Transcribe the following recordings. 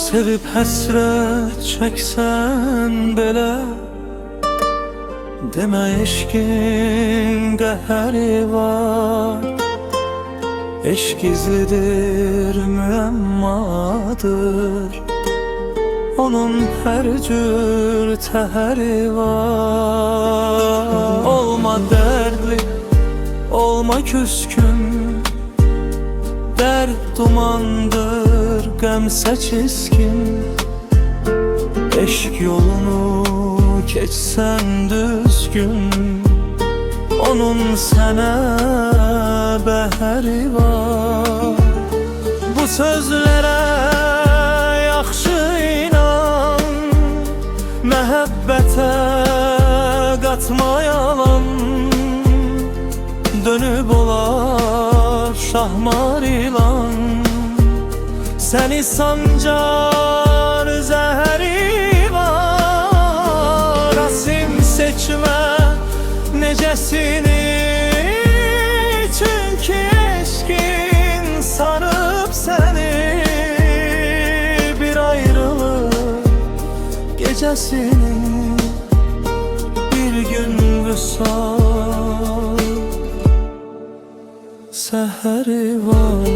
Sevib həsrət çəksən belə, demə eşqin qəhəri var. Eşq gizlidir, müəmmadır, onun hər cür təhəri var. Olma dərdli, olma küskün, dərd dumandır, qəmsə çiskin. Eşq yolunu keçsən düzgün, onun sənə bəhəri var. Bu sözlərə yaxşı inan, məhəbbətə qatma yalan. Dönüb olar şahmar ilan, səni sancar zəhəri var. Asim seçmə necəsini, çünki eşqin sarıb səni. Bir ayrılıq gecəsini, bir gün vüsal səhəri var.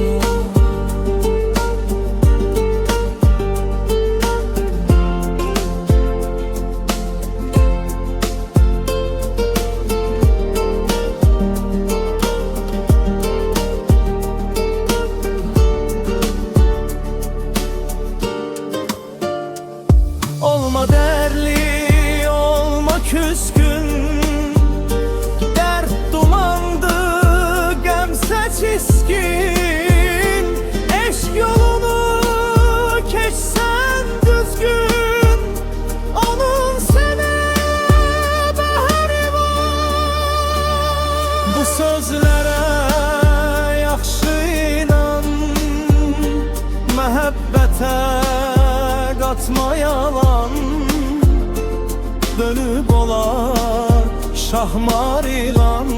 Olma dərli, olma küskün, dərd dumandı, qəmsə çiskin. Eşq yolunu keçsən düzgün, onun sənə bəhəri var. Bu sözlərə yaxşı inan, məhəbbətə qatma yalan. Dönüb olar şahmar ilan,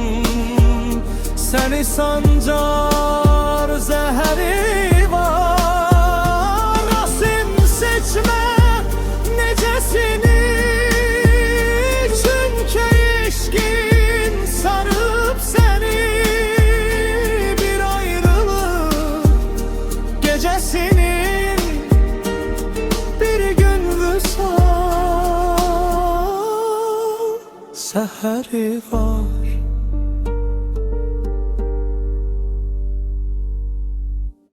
səni sancar zəhəri var. Asim seçmə necəsini, çünki eşqin sarıb səni. Bir ayrılıq gecəsinin, bir gün vüsal səhəri var.